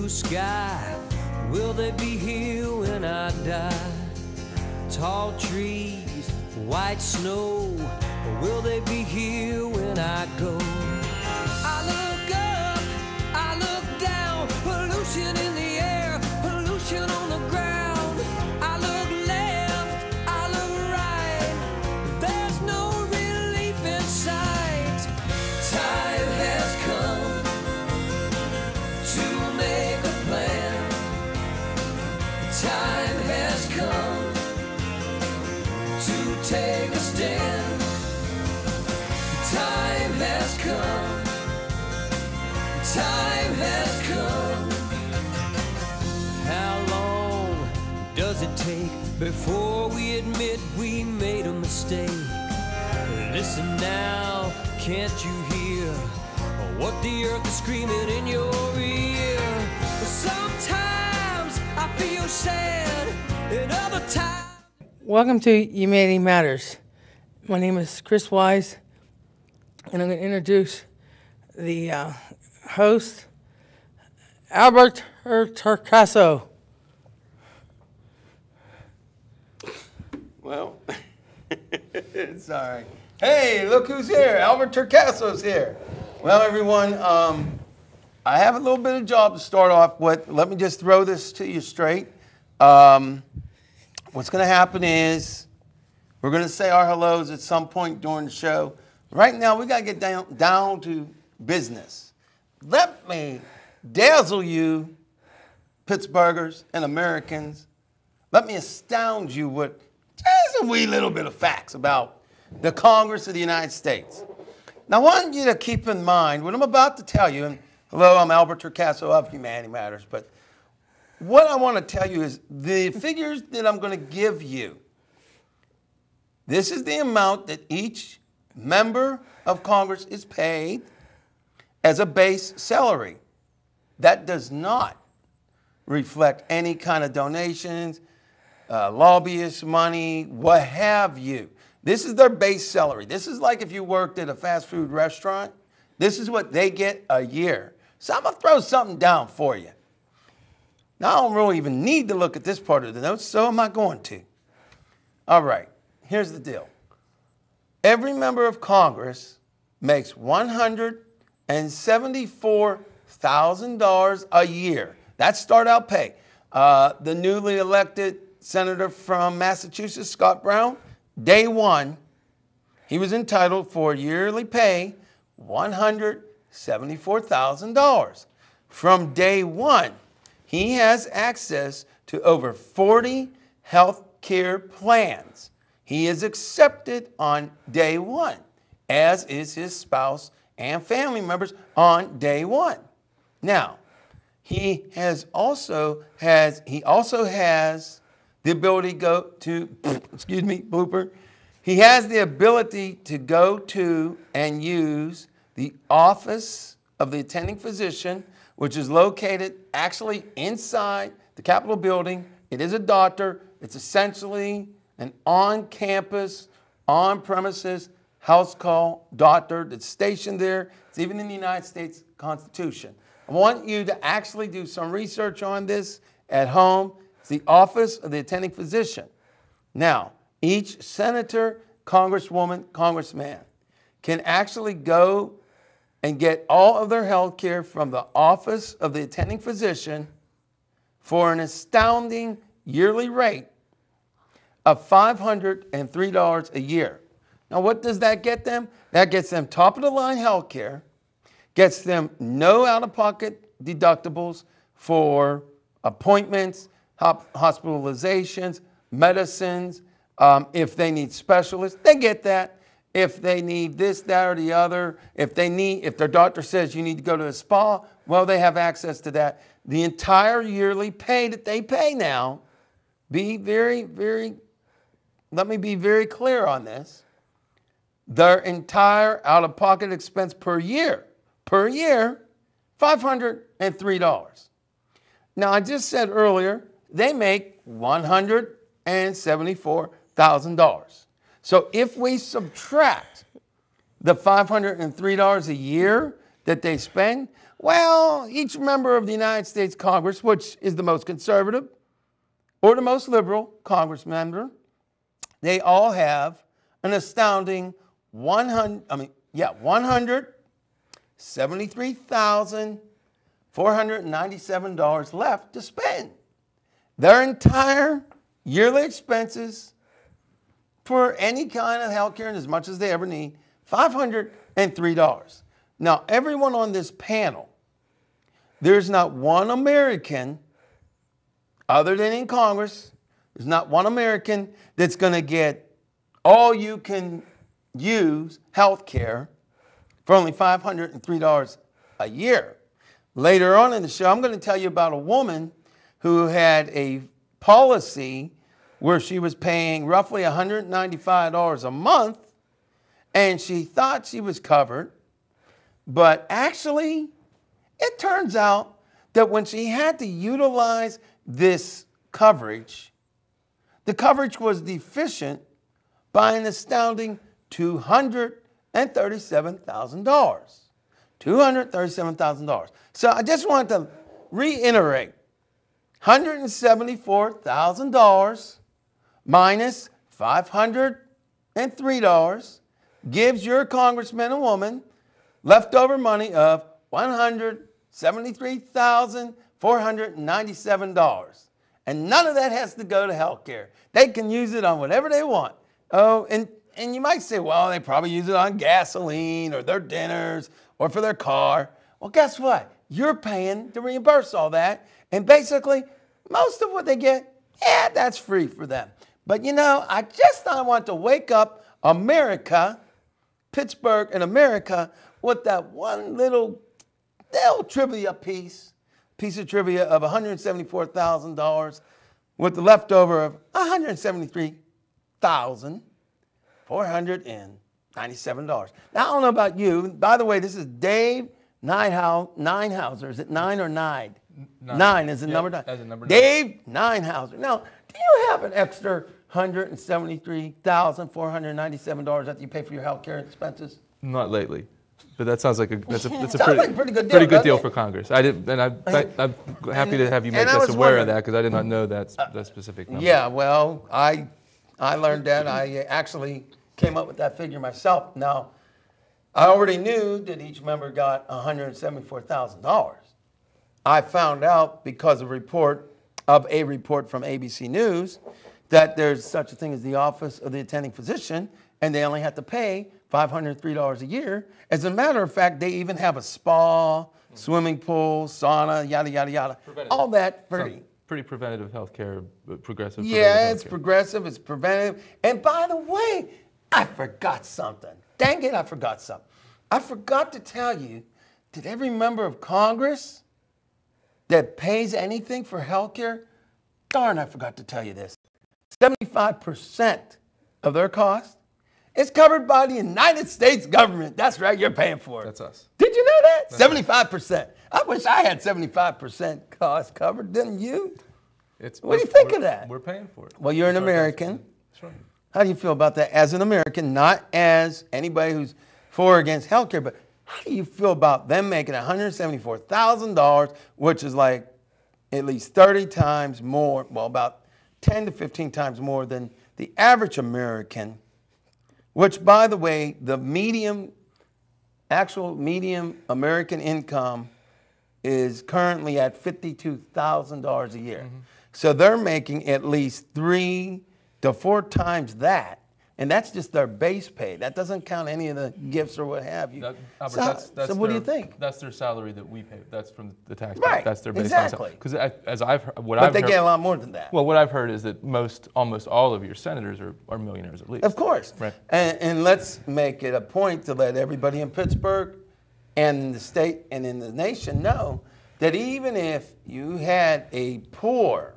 blue sky? Will they be here when I die? Tall trees, white snow, or will they be here when I go? I look up, I look down, pollution in the air, pollution on the ground. I look left, I look right, there's no relief in sight. Time has come to make a plan. Time has come to take a stand. Time has come. Time has come. How long does it take before we admit we made a mistake? Listen now, can't you hear what the earth is screaming in your ear? Sometimes I feel sad, and other times. Welcome to Humanity Matters. My name is Chris Wise, and I'm going to introduce the host, Albert Turcaso. Well, it's all right. Hey, look who's here. Albert Turcaso's here. Well, everyone, I have a little bit of job to start off with. Let me just throw this to you straight. What's going to happen is we're going to say our hellos at some point during the show. Right now, we got to get down to business. Let me dazzle you, Pittsburghers and Americans. Let me astound you with just a wee little bit of facts about the Congress of the United States. Now, I want you to keep in mind what I'm about to tell you. And hello, I'm Albert Turcaso of Humanity Matters. But what I want to tell you is the figures that I'm going to give you. This is the amount that each member of Congress is paid as a base salary. That does not reflect any kind of donations, lobbyist money, what have you. This is their base salary. This is like if you worked at a fast food restaurant. This is what they get a year. So I'm going to throw something down for you. Now, I don't really even need to look at this part of the notes, so I'm not going to. All right, here's the deal. Every member of Congress makes $174,000 a year. That's start-out pay. The newly elected senator from Massachusetts, Scott Brown, day one, he was entitled for yearly pay $174,000. From day one, he has access to over 40 health care plans. He is accepted on day one, as is his spouse and family members on day one. Now, he also has the ability to go to, excuse me, blooper. He has the ability to go to and use the office of the attending physician, which is located actually inside the Capitol building. It is a doctor. It's essentially an on-campus, on-premises house call doctor that's stationed there. It's even in the United States Constitution. I want you to actually do some research on this at home. It's the office of the attending physician. Now, each senator, congresswoman, congressman can actually go and get all of their health care from the office of the attending physician for an astounding yearly rate of $503 a year. Now, what does that get them? That gets them top-of-the-line health care, gets them no out-of-pocket deductibles for appointments, hospitalizations, medicines. If they need specialists, they get that. If they need this, that, or the other, if their doctor says you need to go to a spa, well, they have access to that. The entire yearly pay that they pay now, let me be very clear on this. Their entire out-of-pocket expense per year, $503. Now, I just said earlier, they make $174,000. So if we subtract the $503 a year that they spend, Well, each member of the United States Congress, which is the most conservative or the most liberal Congress member, they all have an astounding $173,497 left to spend. Their entire yearly expenses for any kind of health care and as much as they ever need, $503. Now, everyone on this panel, there's not one American, other than in Congress, there's not one American that's going to get all you can use health care for only $503 a year. Later on in the show, I'm going to tell you about a woman who had a policy where she was paying roughly $195 a month, and she thought she was covered. But actually, it turns out that when she had to utilize this coverage, the coverage was deficient by an astounding $237,000. $237,000. So I just want to reiterate, $174,000 minus $503 gives your congressman and woman leftover money of $173,497. And none of that has to go to health care. They can use it on whatever they want. Oh, and you might say, well, they probably use it on gasoline or their dinners or for their car. Well, guess what? You're paying to reimburse all that. And basically, most of what they get, yeah, that's free for them. But you know, I want to wake up America, Pittsburgh and America, with that one little trivia piece of trivia of $174,000 with the leftover of $173,497. Now, I don't know about you. By the way, this is Dave Ninehauser. Is it nine or nine? Nine is the number nine. As a number Dave Ninehauser. Now, do you have an extra $173,497 that you pay for your health care expenses? Not lately, but that sounds like that's a pretty good deal for Congress. I'm happy to have you make us aware of that because I did not know that specific number. Yeah, well, I learned that. I actually came up with that figure myself. Now, I already knew that each member got $174,000. I found out because of a report from ABC News that there's such a thing as the Office of the Attending Physician, and they only have to pay $503 a year. As a matter of fact, they even have a spa, swimming pool, sauna, yada, yada, yada. All that free. Pretty preventative health care, progressive. Yeah, it's progressive, it's preventative. And by the way, I forgot something. Dang it, I forgot something. I forgot to tell you that every member of Congress that pays anything for health care, darn, I forgot to tell you this, 75% of their cost is covered by the United States government. That's right, you're paying for it. That's us. Did you know that? 75%. I wish I had 75% cost covered, didn't you? What do you think of that? We're paying for it. Well, you're an American. That's right. How do you feel about that as an American, not as anybody who's for or against health care, but how do you feel about them making $174,000, which is like at least 30 times more, well, about 10 to 15 times more than the average American, which, by the way, the actual medium American income is currently at $52,000 a year. Mm-hmm. So they're making at least 3 to 4 times that. And that's just their base pay. That doesn't count any of the gifts or what have you. Albert, so what do you think? That's their salary that we pay. That's from the tax. Right. That's their base exactly. Because as I've heard, but they get a lot more than that. Well, what I've heard is that almost all of your senators are millionaires at least. Of course. Right. And let's make it a point to let everybody in Pittsburgh and in the state and in the nation know that even if you had a poor